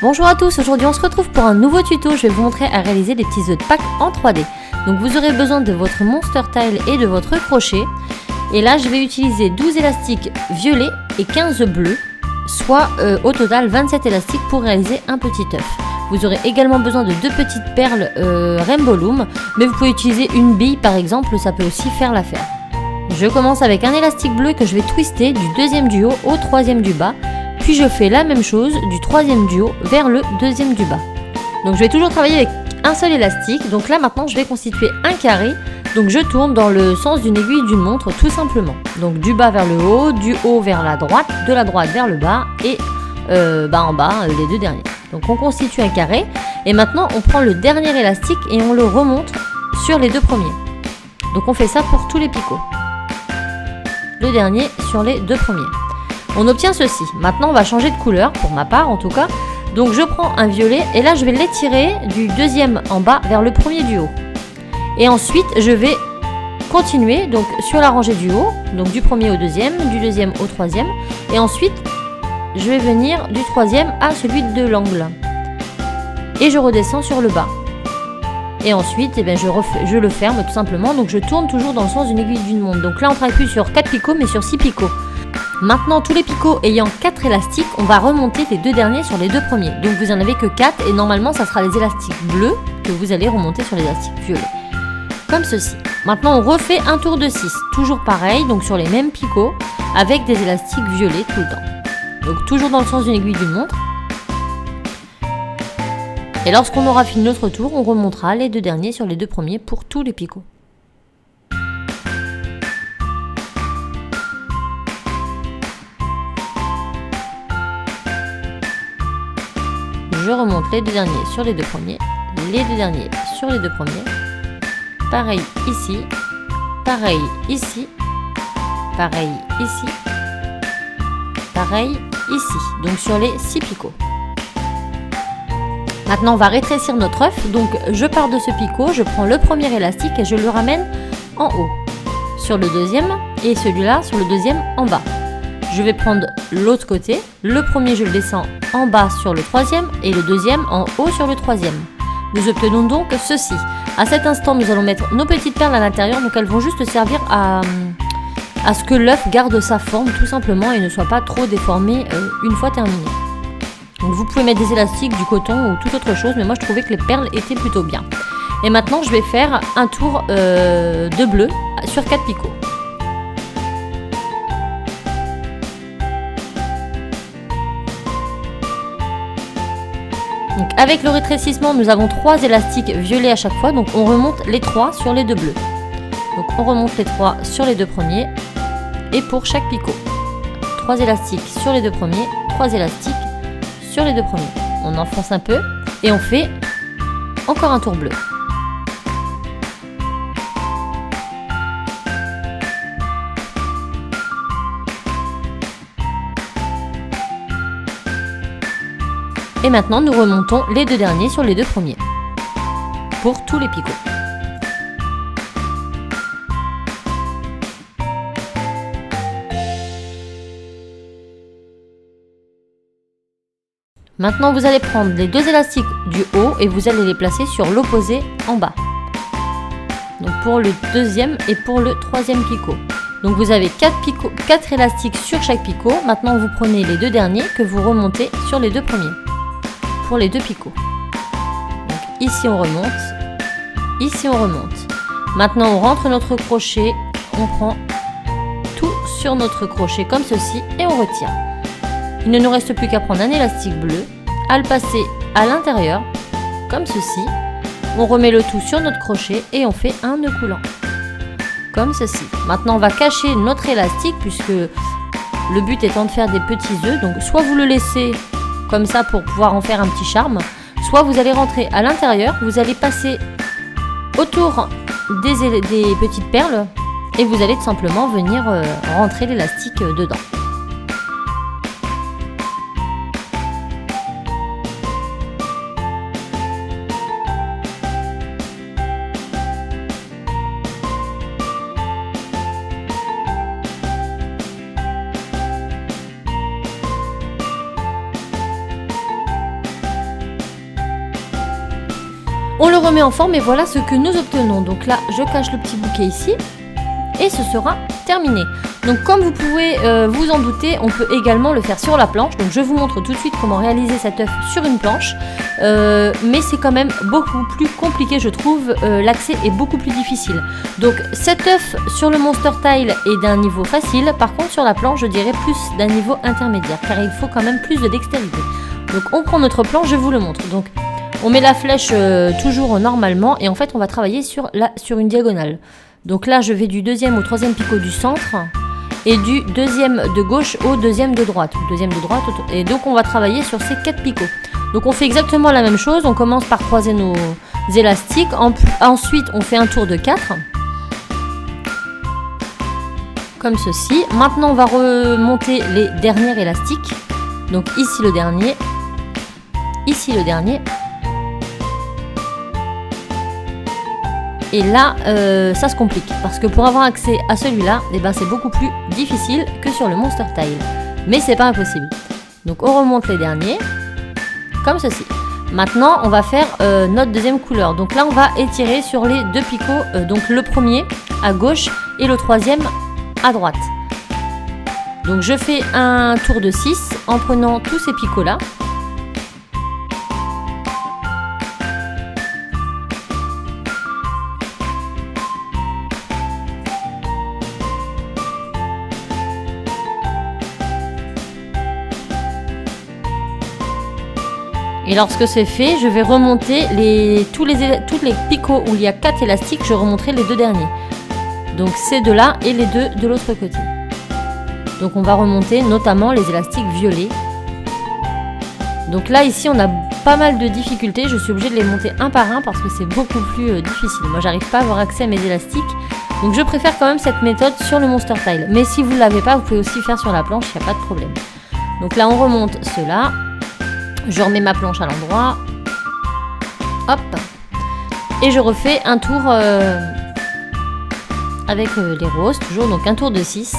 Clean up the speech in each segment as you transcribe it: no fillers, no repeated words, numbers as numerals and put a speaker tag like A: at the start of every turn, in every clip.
A: Bonjour à tous, aujourd'hui on se retrouve pour un nouveau tuto. Je vais vous montrer à réaliser des petits œufs de Pâques en 3D. Donc vous aurez besoin de votre monster tile et de votre crochet. Et là je vais utiliser 12 élastiques violets et 15 bleus, soit au total 27 élastiques pour réaliser un petit œuf. Vous aurez également besoin de 2 petites perles Rainbow Loom, mais vous pouvez utiliser une bille par exemple, ça peut aussi faire l'affaire. Je commence avec un élastique bleu que je vais twister du deuxième du haut au troisième du bas. Puis je fais la même chose du troisième du haut vers le deuxième du bas. Donc je vais toujours travailler avec un seul élastique. Donc là maintenant je vais constituer un carré. Donc je tourne dans le sens d'une aiguille d'une montre tout simplement. Donc du bas vers le haut, du haut vers la droite, de la droite vers le bas et en bas les deux derniers. Donc on constitue un carré et maintenant on prend le dernier élastique et on le remonte sur les deux premiers. Donc on fait ça pour tous les picots. Le dernier sur les deux premiers. On obtient ceci. Maintenant on va changer de couleur, pour ma part en tout cas. Donc je prends un violet et là je vais l'étirer du deuxième en bas vers le premier du haut. Et ensuite je vais continuer donc sur la rangée du haut, donc du premier au deuxième, du deuxième au troisième. Et ensuite je vais venir du troisième à celui de l'angle. Et je redescends sur le bas. Et ensuite je le ferme tout simplement. Donc je tourne toujours dans le sens d'une aiguille d'une montre. Donc là on travaille plus sur 4 picots mais sur 6 picots. Maintenant, tous les picots ayant 4 élastiques, on va remonter les deux derniers sur les deux premiers. Donc vous n'en avez que 4 et normalement, ça sera les élastiques bleus que vous allez remonter sur les élastiques violets. Comme ceci. Maintenant, on refait un tour de 6. Toujours pareil, donc sur les mêmes picots, avec des élastiques violets tout le temps. Donc toujours dans le sens d'une aiguille d'une montre. Et lorsqu'on aura fini notre tour, on remontera les deux derniers sur les deux premiers pour tous les picots. Je remonte les deux derniers sur les deux premiers, les deux derniers sur les deux premiers, pareil ici, pareil ici, pareil ici, pareil ici, donc sur les 6 picots. Maintenant on va rétrécir notre œuf, donc je pars de ce picot, je prends le premier élastique et je le ramène en haut, sur le deuxième et celui-là sur le deuxième en bas. Je vais prendre l'autre côté, le premier je le descends en bas sur le troisième et le deuxième en haut sur le troisième. Nous obtenons donc ceci. À cet instant nous allons mettre nos petites perles à l'intérieur, donc elles vont juste servir à ce que l'œuf garde sa forme tout simplement et ne soit pas trop déformé une fois terminé. Donc vous pouvez mettre des élastiques, du coton ou toute autre chose, mais moi je trouvais que les perles étaient plutôt bien. Et maintenant je vais faire un tour de bleu sur 4 picots. Donc avec le rétrécissement, nous avons 3 élastiques violets à chaque fois, donc on remonte les 3 sur les deux bleus. Donc on remonte les 3 sur les deux premiers, et pour chaque picot, 3 élastiques sur les deux premiers, 3 élastiques sur les deux premiers. On enfonce un peu, et on fait encore un tour bleu. Et maintenant, nous remontons les deux derniers sur les deux premiers, pour tous les picots. Maintenant, vous allez prendre les deux élastiques du haut et vous allez les placer sur l'opposé en bas. Donc pour le deuxième et pour le troisième picot. Donc vous avez 4 élastiques sur chaque picot. Maintenant, vous prenez les deux derniers que vous remontez sur les deux premiers. Pour les deux picots. Donc ici on remonte, ici on remonte. Maintenant on rentre notre crochet, on prend tout sur notre crochet comme ceci et on retire. Il ne nous reste plus qu'à prendre un élastique bleu, à le passer à l'intérieur comme ceci. On remet le tout sur notre crochet et on fait un nœud coulant comme ceci. Maintenant on va cacher notre élastique puisque le but étant de faire des petits œufs. Donc soit vous le laissez comme ça pour pouvoir en faire un petit charme, soit vous allez rentrer à l'intérieur, vous allez passer autour des petites perles et vous allez tout simplement venir rentrer l'élastique dedans. On le remet en forme et voilà ce que nous obtenons. Donc là, je cache le petit bouquet ici et ce sera terminé. Donc comme vous pouvez vous en douter, on peut également le faire sur la planche. Donc je vous montre tout de suite comment réaliser cet œuf sur une planche. Mais c'est quand même beaucoup plus compliqué, je trouve. L'accès est beaucoup plus difficile. Donc cet œuf sur le Monster Tile est d'un niveau facile. Par contre sur la planche, je dirais plus d'un niveau intermédiaire, car il faut quand même plus de dextérité. Donc on prend notre planche, je vous le montre. Donc on met la flèche toujours normalement et en fait on va travailler sur une diagonale. Donc là je vais du deuxième au troisième picot du centre et du deuxième de gauche au deuxième de droite. Et donc on va travailler sur ces 4 picots. Donc on fait exactement la même chose, on commence par croiser nos élastiques, ensuite on fait un tour de 4. Comme ceci. Maintenant on va remonter les derniers élastiques. Donc ici le dernier, et là ça se complique parce que pour avoir accès à celui-là, c'est beaucoup plus difficile que sur le Monster Tile, mais c'est pas impossible. Donc on remonte les derniers comme ceci. Maintenant on va faire notre deuxième couleur. Donc là on va étirer sur les 2 picots, donc le premier à gauche et le troisième à droite. Donc je fais un tour de 6 en prenant tous ces picots là. Et lorsque c'est fait, je vais remonter tous les picots où il y a 4 élastiques, je remonterai les 2 derniers. Donc ces 2 là et les 2 de l'autre côté. Donc on va remonter notamment les élastiques violets. Donc là ici on a pas mal de difficultés, je suis obligée de les monter un par un parce que c'est beaucoup plus difficile. Moi j'arrive pas à avoir accès à mes élastiques. Donc je préfère quand même cette méthode sur le Monster Tile. Mais si vous ne l'avez pas, vous pouvez aussi faire sur la planche, il n'y a pas de problème. Donc là on remonte ceux-là. Je remets ma planche à l'endroit. Hop. Et je refais un tour avec les roses, toujours. Donc un tour de 6.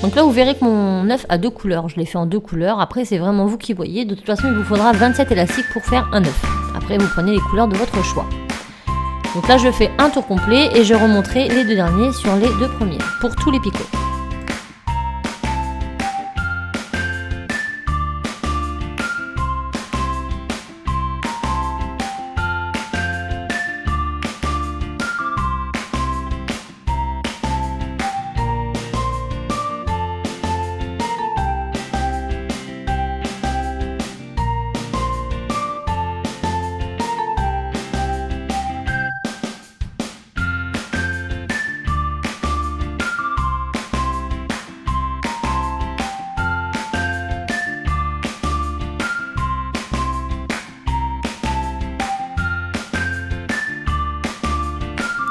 A: Donc là, vous verrez que mon œuf a 2 couleurs. Je l'ai fait en 2 couleurs. Après, c'est vraiment vous qui voyez. De toute façon, il vous faudra 27 élastiques pour faire un œuf. Après, vous prenez les couleurs de votre choix. Donc là, je fais un tour complet et je remonterai les 2 derniers sur les 2 premiers pour tous les picots.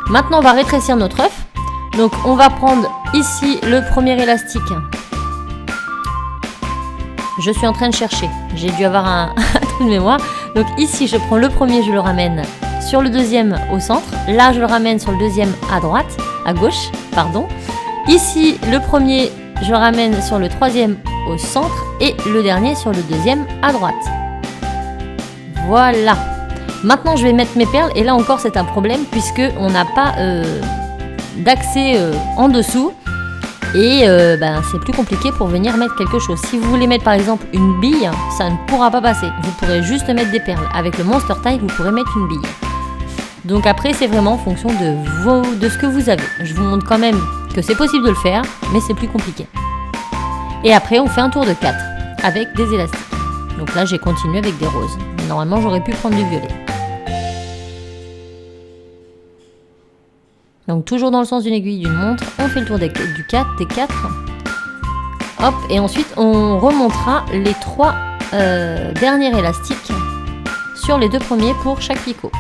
A: Maintenant, on va rétrécir notre œuf. Donc, on va prendre ici le premier élastique. Je suis en train de chercher. J'ai dû avoir un trou de mémoire. Donc, ici, je prends le premier, je le ramène sur le deuxième au centre. Là, je le ramène sur le deuxième à gauche, pardon. Ici, le premier, je le ramène sur le troisième au centre et le dernier sur le deuxième à droite. Voilà. Maintenant, je vais mettre mes perles et là encore, c'est un problème puisque on n'a pas d'accès en dessous et c'est plus compliqué pour venir mettre quelque chose. Si vous voulez mettre par exemple une bille, ça ne pourra pas passer. Vous pourrez juste mettre des perles. Avec le Monster Tile, vous pourrez mettre une bille. Donc après, c'est vraiment en fonction de ce que vous avez. Je vous montre quand même que c'est possible de le faire, mais c'est plus compliqué. Et après, on fait un tour de 4 avec des élastiques. Donc là, j'ai continué avec des roses. Normalement, j'aurais pu prendre du violet. Donc toujours dans le sens d'une aiguille d'une montre, on fait le tour des 4. Hop, et ensuite on remontera les 3 derniers élastiques sur les 2 premiers pour chaque picot.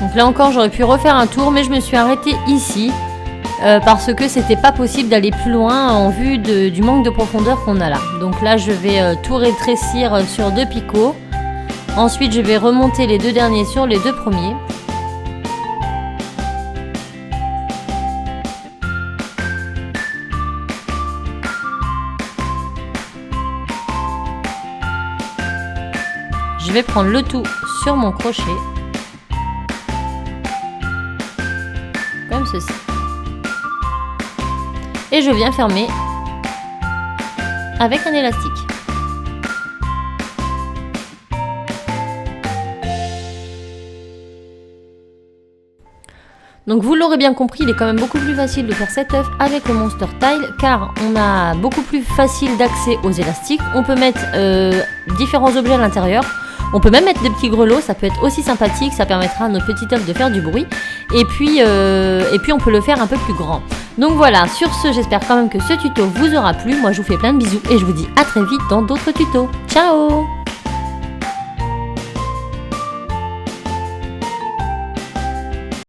A: Donc là encore j'aurais pu refaire un tour, mais je me suis arrêtée ici parce que c'était pas possible d'aller plus loin en vue du manque de profondeur qu'on a là. Donc là je vais tout rétrécir sur 2 picots. Ensuite je vais remonter les 2 derniers sur les 2 premiers. Je vais prendre le tout sur mon crochet, comme ceci. Et je viens fermer avec un élastique. Donc vous l'aurez bien compris, il est quand même beaucoup plus facile de faire cet œuf avec le Monster Tile car on a beaucoup plus facile d'accès aux élastiques. On peut mettre différents objets à l'intérieur. On peut même mettre des petits grelots, ça peut être aussi sympathique, ça permettra à notre petit œuf de faire du bruit. Et puis on peut le faire un peu plus grand. Donc voilà, sur ce, j'espère quand même que ce tuto vous aura plu. Moi je vous fais plein de bisous et je vous dis à très vite dans d'autres tutos. Ciao!